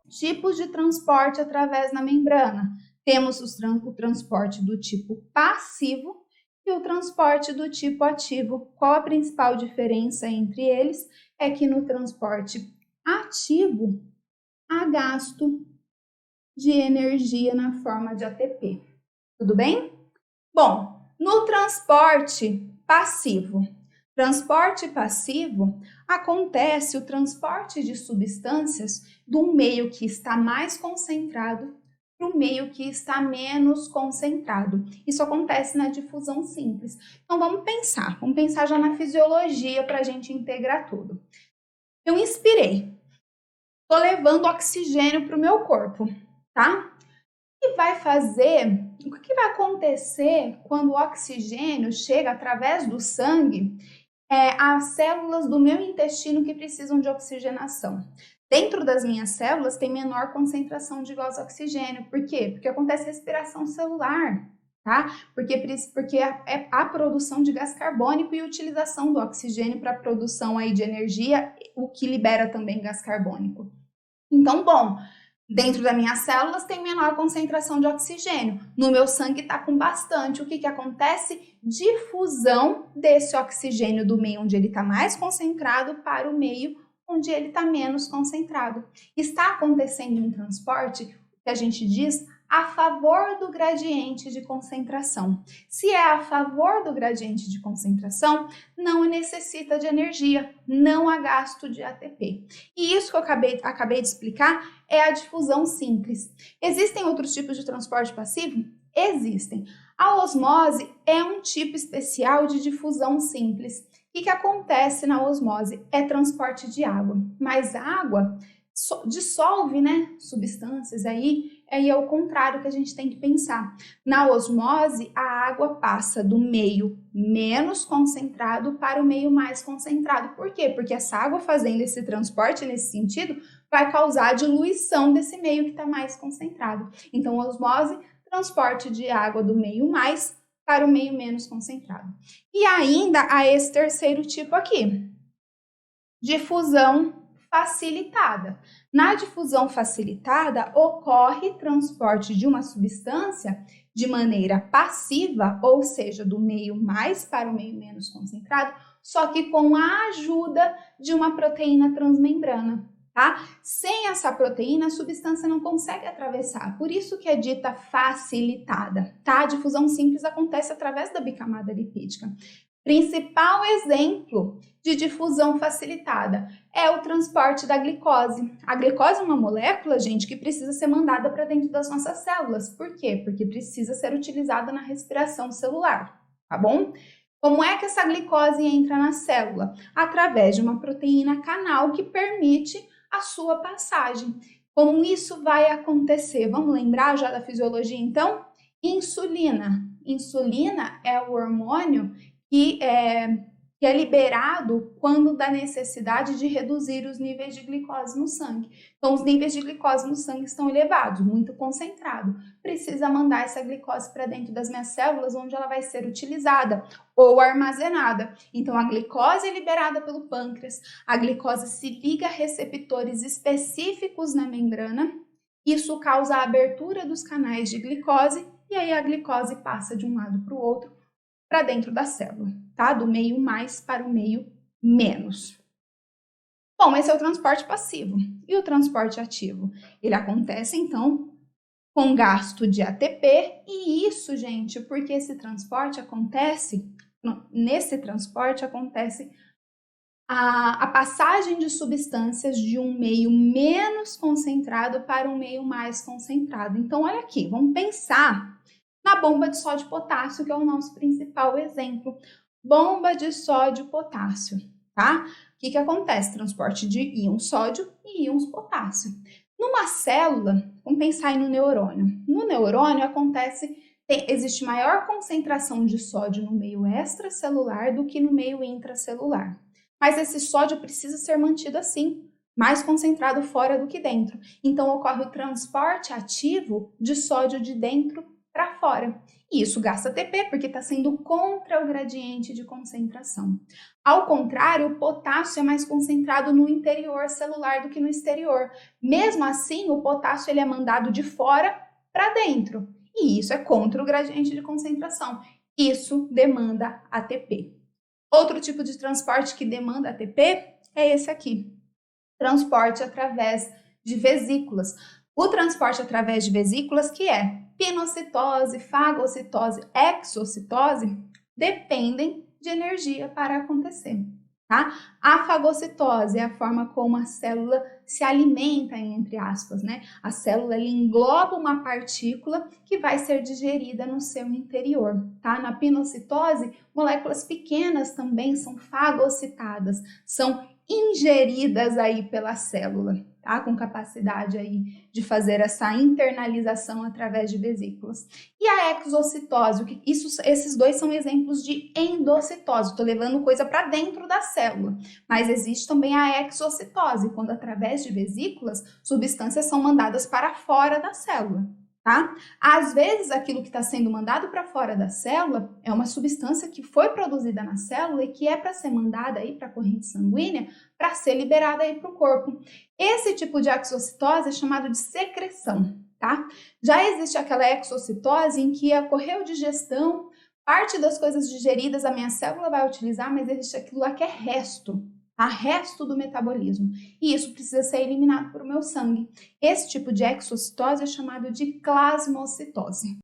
Tipos de transporte através da membrana. Temos o transporte do tipo passivo e o transporte do tipo ativo. Qual a principal diferença entre eles? É que no transporte ativo há gasto de energia na forma de ATP. Tudo bem? Bom, no transporte passivo. Transporte passivo acontece o transporte de substâncias do meio que está mais concentrado para o meio que está menos concentrado. Isso acontece na difusão simples. Então vamos pensar já na fisiologia para a gente integrar tudo. Eu inspirei, estou levando oxigênio para o meu corpo, tá? O que vai acontecer quando o oxigênio chega através do sangue às células do meu intestino que precisam de oxigenação? Dentro das minhas células tem menor concentração de gás oxigênio. Por quê? Porque acontece respiração celular, tá? Porque é a produção de gás carbônico e utilização do oxigênio para a produção aí de energia, o que libera também gás carbônico. Então, bom, dentro das minhas células tem menor concentração de oxigênio. No meu sangue está com bastante. O que acontece? Difusão desse oxigênio do meio onde ele está mais concentrado para o meio onde ele está menos concentrado. Está acontecendo um transporte que a gente diz a favor do gradiente de concentração. Se é a favor do gradiente de concentração, não necessita de energia, não há gasto de ATP. E isso que eu acabei de explicar é a difusão simples. Existem outros tipos de transporte passivo? Existem. A osmose é um tipo especial de difusão simples. O que acontece na osmose? É transporte de água, mas a água dissolve, né, substâncias aí é o contrário que a gente tem que pensar. Na osmose, a água passa do meio menos concentrado para o meio mais concentrado. Por quê? Porque essa água fazendo esse transporte nesse sentido vai causar a diluição desse meio que está mais concentrado. Então, osmose, transporte de água do meio mais para o meio menos concentrado. E ainda há esse terceiro tipo aqui, difusão facilitada. Na difusão facilitada, ocorre transporte de uma substância de maneira passiva, ou seja, do meio mais para o meio menos concentrado, só que com a ajuda de uma proteína transmembrana. Tá? Sem essa proteína, a substância não consegue atravessar, por isso que é dita facilitada, tá? A difusão simples acontece através da bicamada lipídica. Principal exemplo de difusão facilitada é o transporte da glicose. A glicose é uma molécula, gente, que precisa ser mandada para dentro das nossas células. Por quê? Porque precisa ser utilizada na respiração celular, tá bom? Como é que essa glicose entra na célula? Através de uma proteína canal que permite a sua passagem. Como isso vai acontecer? Vamos lembrar já da fisiologia, então? Insulina. Insulina é o hormônio que é liberado quando dá necessidade de reduzir os níveis de glicose no sangue. Então, os níveis de glicose no sangue estão elevados, muito concentrado. Precisa mandar essa glicose para dentro das minhas células, onde ela vai ser utilizada ou armazenada. Então, a glicose é liberada pelo pâncreas, a glicose se liga a receptores específicos na membrana, isso causa a abertura dos canais de glicose, e aí a glicose passa de um lado para o outro, para dentro da célula, tá? Do meio mais para o meio menos. Bom, esse é o transporte passivo. E o transporte ativo? Ele acontece, então, com gasto de ATP, e isso, gente, porque nesse transporte acontece a passagem de substâncias de um meio menos concentrado para um meio mais concentrado. Então, olha aqui, vamos pensar na bomba de sódio e potássio, que é o nosso principal exemplo. Bomba de sódio e potássio, tá? O que acontece? Transporte de íons sódio e íons potássio. Numa célula, vamos pensar aí no neurônio. No neurônio existe maior concentração de sódio no meio extracelular do que no meio intracelular. Mas esse sódio precisa ser mantido assim, mais concentrado fora do que dentro. Então, ocorre o transporte ativo de sódio de dentro para fora. E isso gasta ATP porque está sendo contra o gradiente de concentração. Ao contrário, o potássio é mais concentrado no interior celular do que no exterior. Mesmo assim, o potássio ele é mandado de fora para dentro. E isso é contra o gradiente de concentração. Isso demanda ATP. Outro tipo de transporte que demanda ATP é esse aqui. Transporte através de vesículas. O transporte através de vesículas, que é pinocitose, fagocitose, exocitose, dependem de energia para acontecer, tá? A fagocitose é a forma como a célula se alimenta, entre aspas, né? A célula ela engloba uma partícula que vai ser digerida no seu interior, tá? Na pinocitose, moléculas pequenas também são fagocitadas, são ingeridas aí pela célula, tá? Com capacidade aí de fazer essa internalização através de vesículas. E a exocitose, esses dois são exemplos de endocitose, estou levando coisa para dentro da célula, mas existe também a exocitose, quando através de vesículas, substâncias são mandadas para fora da célula. Tá? Às vezes, aquilo que está sendo mandado para fora da célula é uma substância que foi produzida na célula e que é para ser mandada aí para a corrente sanguínea para ser liberada aí para o corpo. Esse tipo de exocitose é chamado de secreção, tá? Já existe aquela exocitose em que ocorreu digestão, parte das coisas digeridas a minha célula vai utilizar, mas existe aquilo lá que é resto. Resto do metabolismo, e isso precisa ser eliminado por meu sangue. Esse tipo de exocitose é chamado de plasmocitose.